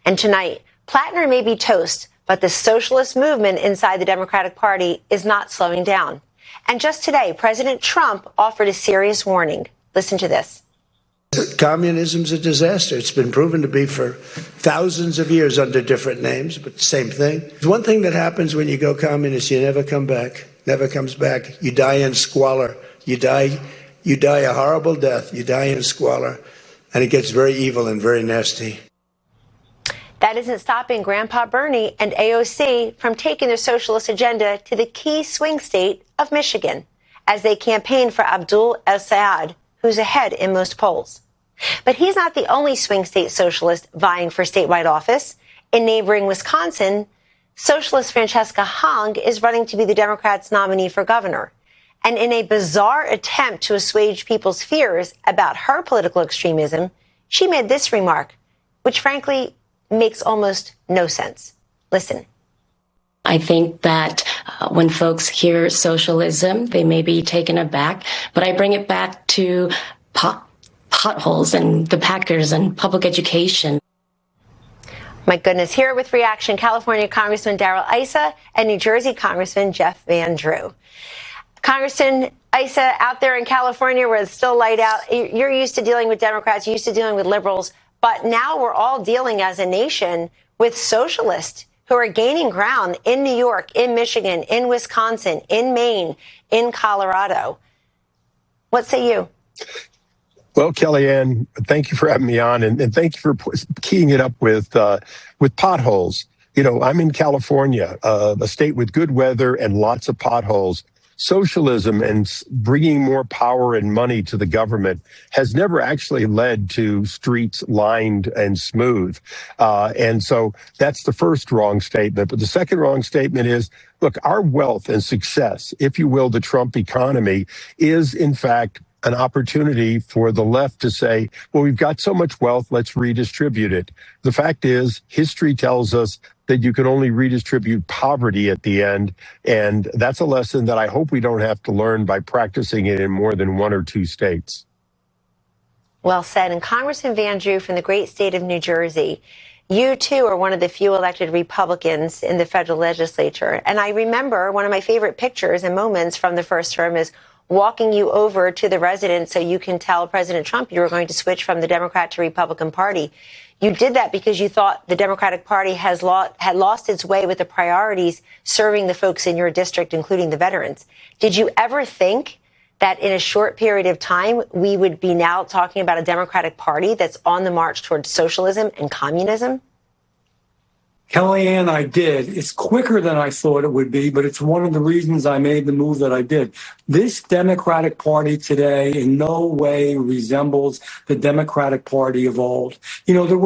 And tonight, Plattner may be toast, but the socialist movement inside the Democratic Party is not slowing down. And just today, President Trump offered a serious warning. Listen to this. Communism's a disaster. It's been proven to be for thousands of years under different names, but same thing. One thing that happens when you go communist, you never come back, never comes back. You die in squalor. You die a horrible death. You die in squalor, and it gets very evil and very nasty. That isn't stopping Grandpa Bernie and AOC from taking their socialist agenda to the key swing state of Michigan as they campaign for Abdul El-Sayed, who's ahead in most polls. But he's not the only swing state socialist vying for statewide office. In neighboring Wisconsin, socialist Francesca Hong is running to be the Democrats' nominee for governor. And in a bizarre attempt to assuage people's fears about her political extremism, she made this remark, which frankly makes almost no sense. Listen. I think that when folks hear socialism, they may be taken aback, but I bring it back to potholes and the Packers and public education. My goodness. Here with reaction, California Congressman Darrell Issa and New Jersey Congressman Jeff Van Drew. Congressman Issa, out there in California where it's still light out, you're used to dealing with Democrats, you're used to dealing with liberals, but now we're all dealing as a nation with socialists who are gaining ground in New York, in Michigan, in Wisconsin, in Maine, in Colorado. What say you? Well, Kellyanne, thank you for having me on, and thank you for keying it up with potholes. You know, I'm in California, a state with good weather and lots of potholes. Socialism and bringing more power and money to the government has never actually led to streets lined and smooth. And so that's the first wrong statement. But the second wrong statement is, look, our wealth and success, if you will, the Trump economy is, in fact, an opportunity for the left to say, well, we've got so much wealth, let's redistribute it. The fact is, history tells us that you can only redistribute poverty at the end. And that's a lesson that I hope we don't have to learn by practicing it in more than one or two states. Well said. And Congressman Van Drew from the great state of New Jersey, you too are one of the few elected Republicans in the federal legislature. And I remember one of my favorite pictures and moments from the first term is walking you over to the residence so you can tell President Trump you were going to switch from the Democrat to Republican Party. You did that because you thought the Democratic Party had lost its way with the priorities serving the folks in your district, including the veterans. Did you ever think that in a short period of time, we would be now talking about a Democratic Party that's on the march towards socialism and communism? Kellyanne, I did. It's quicker than I thought it would be, but it's one of the reasons I made the move that I did. This Democratic Party today in no way resembles the Democratic Party of old. You know, there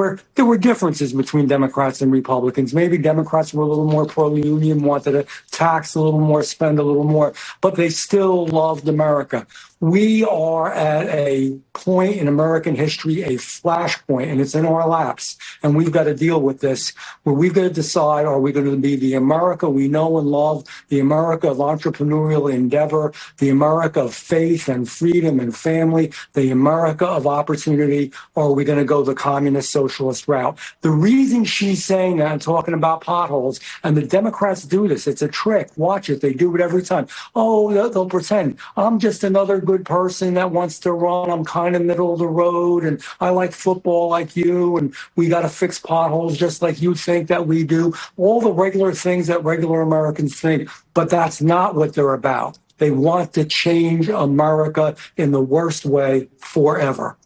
were differences between Democrats and Republicans. Maybe Democrats were a little more pro-union, wanted to tax a little more, spend a little more, but they still loved America. We are at a point in American history, a flashpoint, and it's in our laps. And we've got to deal with this, where we've got to decide, are we going to be the America we know and love, the America of entrepreneurial endeavor, the America of faith and freedom and family, the America of opportunity, or are we going to go the communist socialist route? The reason she's saying that and talking about potholes, and the Democrats do this, it's a trick. Watch it. They do it every time. Oh, they'll pretend. I'm just another good person that wants to run. I'm kind of middle of the road, and I like football like you, and we got to fix potholes just like you think that we do. All the regular things that regular Americans think, but that's not what they're about. They want to change America in the worst way forever.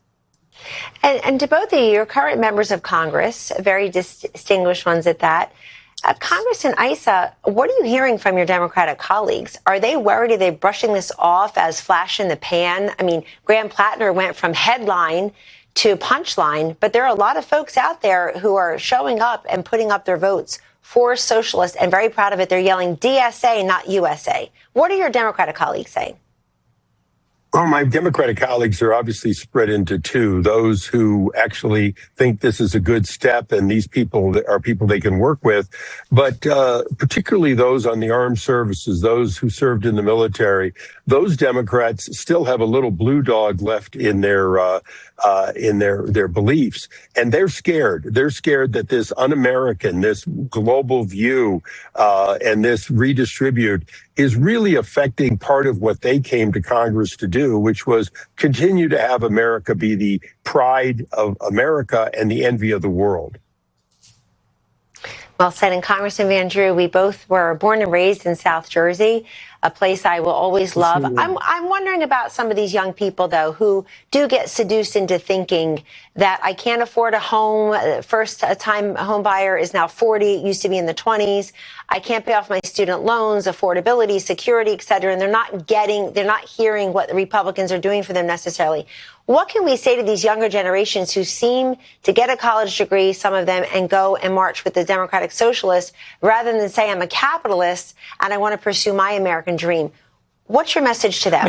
And to both of you, you're current members of Congress, very distinguished ones at that. Congressman Issa, what are you hearing from your Democratic colleagues? Are they worried? Are they brushing this off as flash in the pan? I mean, Graham Plattner went from headline to punchline, but there are a lot of folks out there who are showing up and putting up their votes for socialists and very proud of it. They're yelling DSA, not USA. What are your Democratic colleagues saying? Well, my Democratic colleagues are obviously spread into two. Those who actually think this is a good step and these people are people they can work with, but particularly those on the armed services, those who served in the military, those Democrats still have a little blue dog left in their beliefs. And they're scared. They're scared that this un-American, this global view, and this redistribute is really affecting part of what they came to Congress to do, which was continue to have America be the pride of America and the envy of the world. Well said. And Congressman Van Drew, we both were born and raised in South Jersey, a place I will always love. I'm wondering about some of these young people, though, who do get seduced into thinking that I can't afford a home. First-time home buyer is now 40, it used to be in the 20s. I can't pay off my student loans, affordability, security, et cetera. And they're not hearing what the Republicans are doing for them necessarily. What can we say to these younger generations who seem to get a college degree, some of them, and go and march with the Democratic Socialists rather than say I'm a capitalist and I want to pursue my American dream? What's your message to them?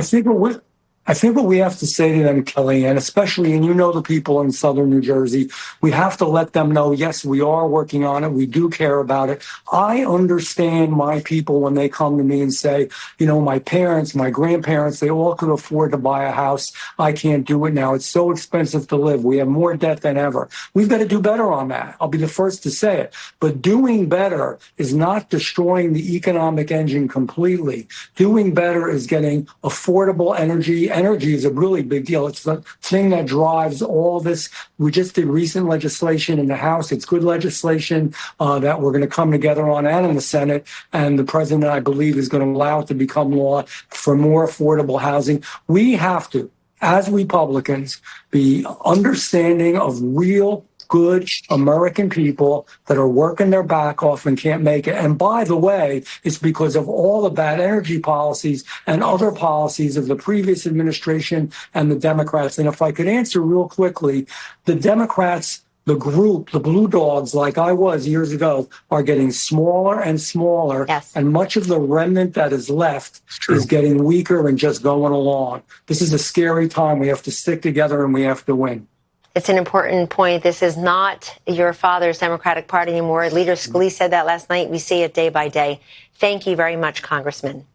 I think what we have to say to them, Kellyanne, especially, and you know the people in southern New Jersey, we have to let them know, yes, we are working on it. We do care about it. I understand my people when they come to me and say, you know, my parents, my grandparents, they all could afford to buy a house. I can't do it now. It's so expensive to live. We have more debt than ever. We've got to do better on that. I'll be the first to say it. But doing better is not destroying the economic engine completely. Doing better is getting affordable energy. Energy is a really big deal. It's the thing that drives all this. We just did recent legislation in the House. It's good legislation that we're going to come together on and in the Senate. And the president, I believe, is going to allow it to become law for more affordable housing. We have to, as Republicans, be understanding of real good American people that are working their back off and can't make it. And by the way, it's because of all the bad energy policies and other policies of the previous administration and the Democrats. And if I could answer real quickly, the Democrats, the group, the blue dogs, like I was years ago, are getting smaller and smaller. Yes. And much of the remnant that is left is getting weaker and just going along. This is a scary time. We have to stick together and we have to win. It's an important point. This is not your father's Democratic Party anymore. Leader Scalise said that last night. We see it day by day. Thank you very much, Congressman.